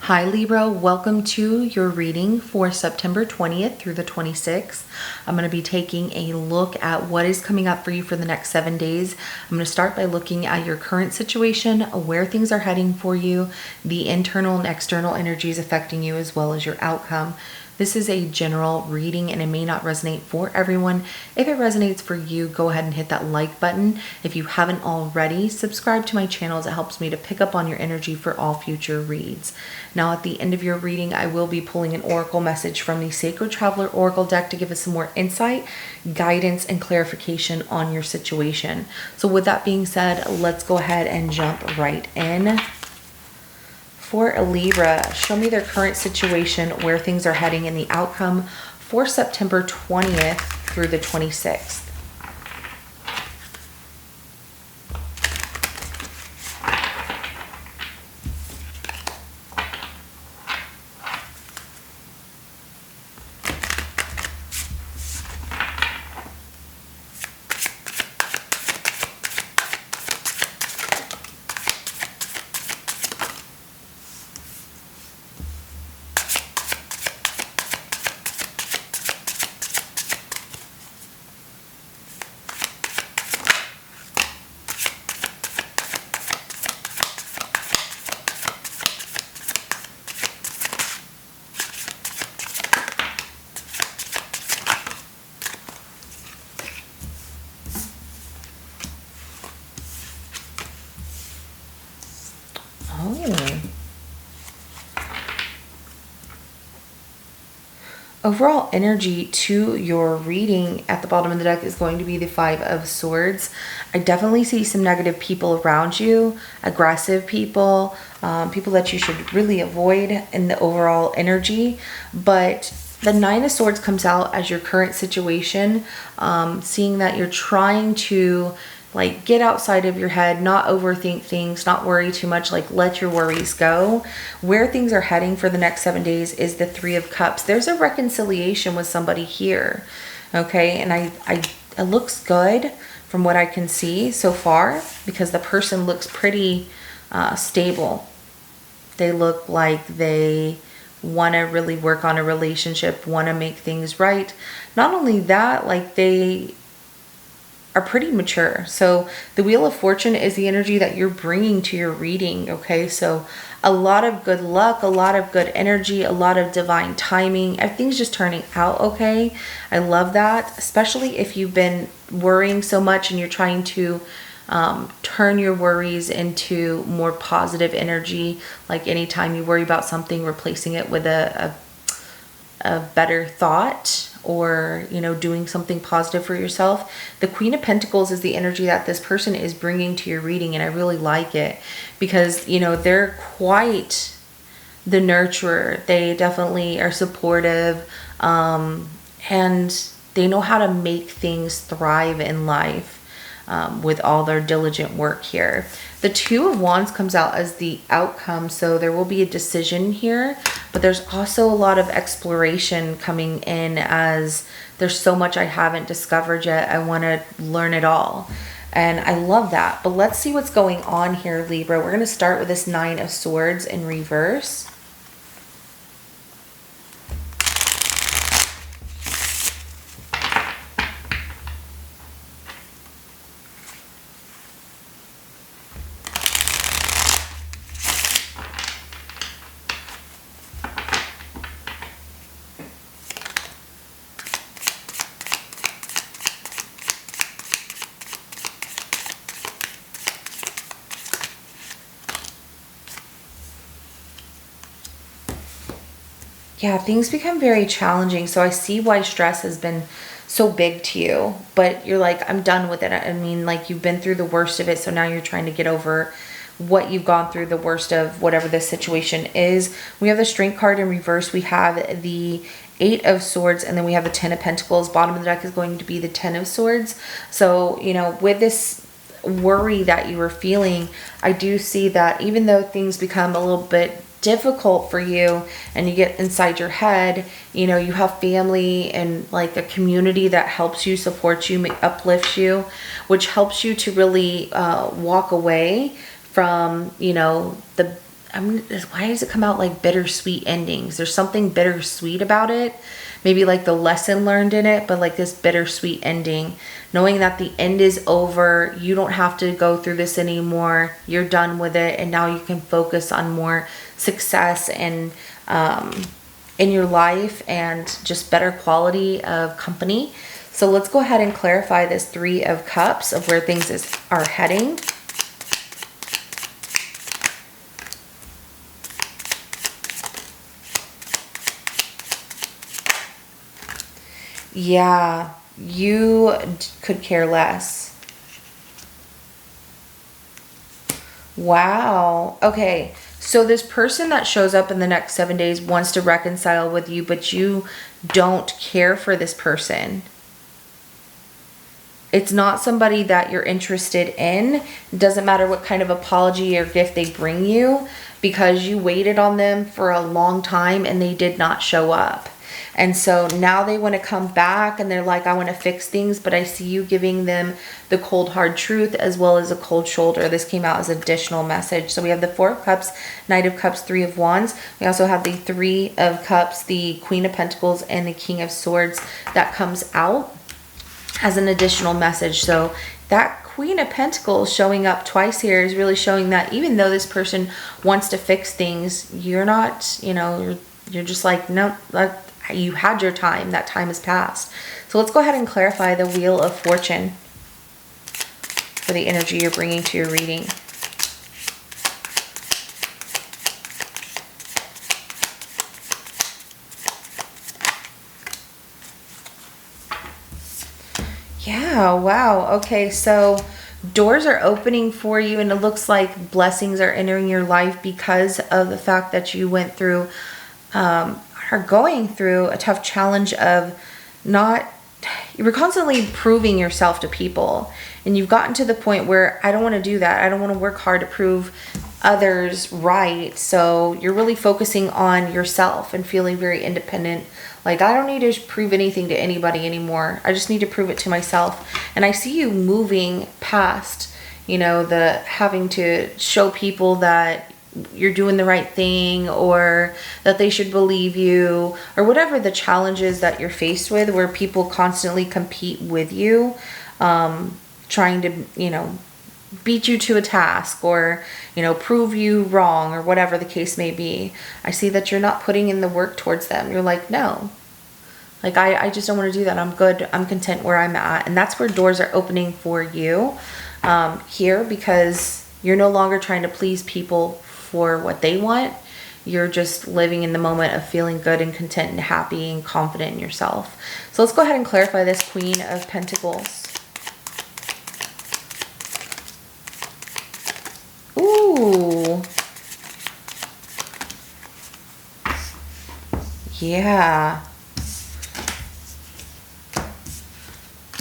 Hi Libra, welcome to your reading for September 20th through the 26th. I'm going to be taking a look at what is coming up for you for the next 7 days. I'm going to start by looking at your current situation, where things are heading for you, the internal and external energies affecting you, as well as your outcome. This is a general reading and it may not resonate for everyone. If it resonates for you, go ahead and hit that like button. If you haven't already, subscribe to my channel as it helps me to pick up on your energy for all future reads. Now at the end of your reading, I will be pulling an oracle message from the Sacred Traveler Oracle deck to give us some more insight, guidance, and clarification on your situation. So with that being said, let's go ahead and jump right in. For a Libra, show me their current situation, where things are heading, and the outcome for September 20th through the 26th. Overall energy to your reading at the bottom of the deck is going to be the Five of Swords. I definitely see some negative people around you, aggressive people, people that you should really avoid in the overall energy. But the Nine of Swords comes out as your current situation, seeing that you're trying to get outside of your head, not overthink things, not worry too much, let your worries go. Where things are heading for the next 7 days is the Three of Cups. There's a reconciliation with somebody here, okay? And it looks good from what I can see so far, because the person looks pretty stable. They look like they want to really work on a relationship, want to make things right. Not only that, they are pretty mature. So the Wheel of Fortune is the energy that you're bringing to your reading, okay? So a lot of good luck, a lot of good energy, a lot of divine timing. Everything's just turning out okay. I love that, especially if you've been worrying so much and you're trying to turn your worries into more positive energy. Like anytime you worry about something, replacing it with a better thought, or doing something positive for yourself. The Queen of Pentacles is the energy that this person is bringing to your reading, and I really like it because they're quite the nurturer. They definitely are supportive, and they know how to make things thrive in life with all their diligent work here. The Two of Wands comes out as the outcome, so there will be a decision here, but there's also a lot of exploration coming in, as there's so much I haven't discovered yet. I want to learn it all, and I love that. But let's see what's going on here, Libra. We're going to start with this Nine of Swords in reverse. Yeah, things become very challenging. So I see why stress has been so big to you, but you're like, I'm done with it. I mean, you've been through the worst of it. So now you're trying to get over what you've gone through, the worst of whatever this situation is. We have the Strength card in reverse. We have the Eight of Swords, and then we have the Ten of Pentacles. Bottom of the deck is going to be the Ten of Swords. So, with this worry that you were feeling, I do see that even though things become a little bit difficult for you and you get inside your head, you have family and a community that helps you, supports you, uplifts you, which helps you to really walk away from the why does it come out like bittersweet endings? There's something bittersweet about it. Maybe like the lesson learned in it, but like this bittersweet ending, knowing that the end is over. You don't have to go through this anymore. You're done with it. And now you can focus on more success and, in your life and just better quality of company. So let's go ahead and clarify this 3 of Cups of where things are heading. Yeah, you could care less. Wow. Okay. So this person that shows up in the next 7 days wants to reconcile with you, but you don't care for this person. It's not somebody that you're interested in. It doesn't matter what kind of apology or gift they bring you, because you waited on them for a long time and they did not show up. And so now they want to come back and they're like, I want to fix things, but I see you giving them the cold, hard truth as well as a cold shoulder. This came out as additional message. So we have the 4 of Cups, Knight of Cups, 3 of Wands. We also have the 3 of Cups, the Queen of Pentacles, and the King of Swords that comes out as an additional message. So that Queen of Pentacles showing up twice here is really showing that even though this person wants to fix things, you're not, you're just like, no, you had your time. That time has passed. So let's go ahead and clarify the Wheel of Fortune for the energy you're bringing to your reading. Yeah, wow. Okay, so doors are opening for you and it looks like blessings are entering your life because of the fact that you went through are going through a tough challenge of you were constantly proving yourself to people, and you've gotten to the point where I don't want to do that. I don't want to work hard to prove others right. So you're really focusing on yourself and feeling very independent. Like, I don't need to prove anything to anybody anymore. I just need to prove it to myself. And I see you moving past, the having to show people that you're doing the right thing or that they should believe you, or whatever the challenges that you're faced with, where people constantly compete with you, trying to, beat you to a task or, prove you wrong or whatever the case may be. I see that you're not putting in the work towards them. You're like, no, like, I just don't want to do that. I'm good. I'm content where I'm at. And that's where doors are opening for you here, because you're no longer trying to please people for what they want. You're just living in the moment of feeling good and content and happy and confident in yourself. So let's go ahead and clarify this Queen of Pentacles. Ooh. Yeah.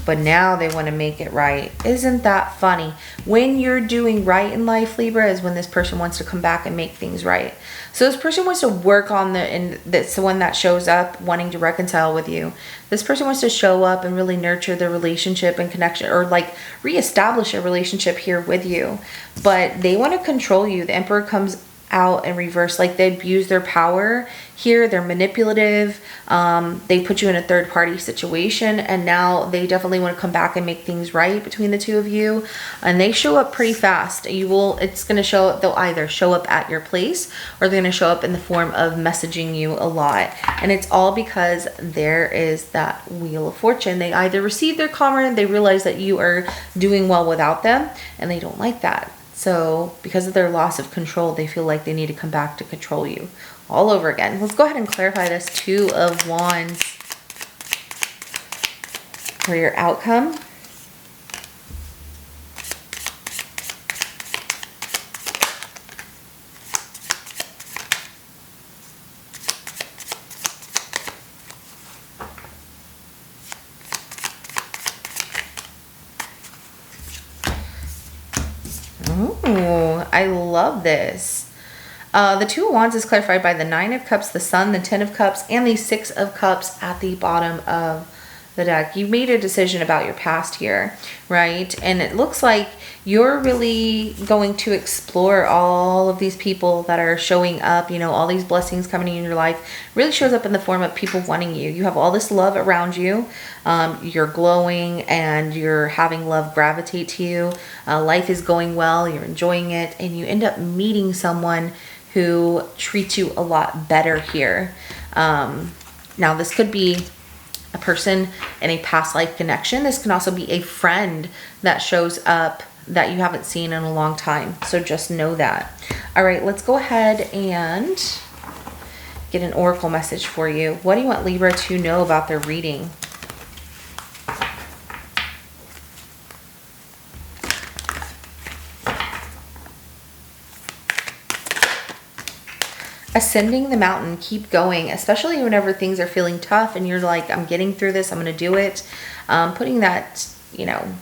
But now they want to make it right. Isn't that funny? When you're doing right in life, Libra, is when this person wants to come back and make things right. So this person wants to work on and that's the one that shows up wanting to reconcile with you. This person wants to show up and really nurture the relationship and connection, or like reestablish a relationship here with you. But they want to control you. The Emperor comes out in reverse, like they abuse their power here. They're manipulative. They put you in a third party situation, and now they definitely want to come back and make things right between the two of you. And they show up pretty fast. It's going to show up, they'll either show up at your place or they're going to show up in the form of messaging you a lot. And it's all because there is that Wheel of Fortune. They either receive their karma, they realize that you are doing well without them, and they don't like that. So because of their loss of control, they feel like they need to come back to control you all over again. Let's go ahead and clarify this 2 of Wands for your outcome. Ooh, I love this. The 2 of Wands is clarified by the 9 of Cups, the Sun, the 10 of Cups, and the 6 of Cups at the bottom of the deck. You made a decision about your past here, right? And it looks like you're really going to explore all of these people that are showing up, you know, all these blessings coming in your life. Really shows up in the form of people wanting you. You have all this love around you. You're glowing and you're having love gravitate to you. Life is going well, you're enjoying it, and you end up meeting someone who treats you a lot better here. Now this could be a person in a past life connection. This can also be a friend that shows up that you haven't seen in a long time. So just know that. All right, let's go ahead and get an oracle message for you. What do you want Libra to know about their reading? Ascending the mountain, keep going, especially whenever things are feeling tough and you're like, I'm getting through this, I'm going to do it. Putting that, you know,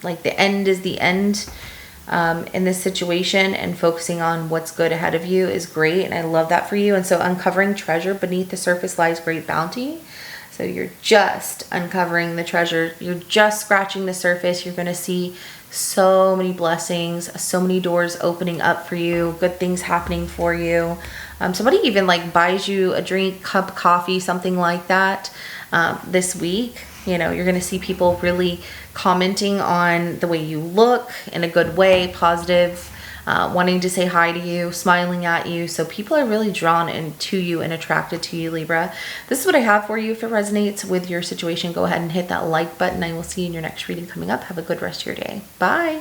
like the end is the end in this situation, and focusing on what's good ahead of you is great. And I love that for you. And so uncovering treasure beneath the surface lies great bounty. So you're just uncovering the treasure. You're just scratching the surface. You're going to see so many blessings, so many doors opening up for you, good things happening for you. Somebody even like buys you a drink, cup, coffee, something like that this week. You know, you're going to see people really commenting on the way you look in a good way, positive, wanting to say hi to you, smiling at you. So people are really drawn into you and attracted to you, Libra. This is what I have for you. If it resonates with your situation, go ahead and hit that like button. I will see you in your next reading coming up. Have a good rest of your day. Bye.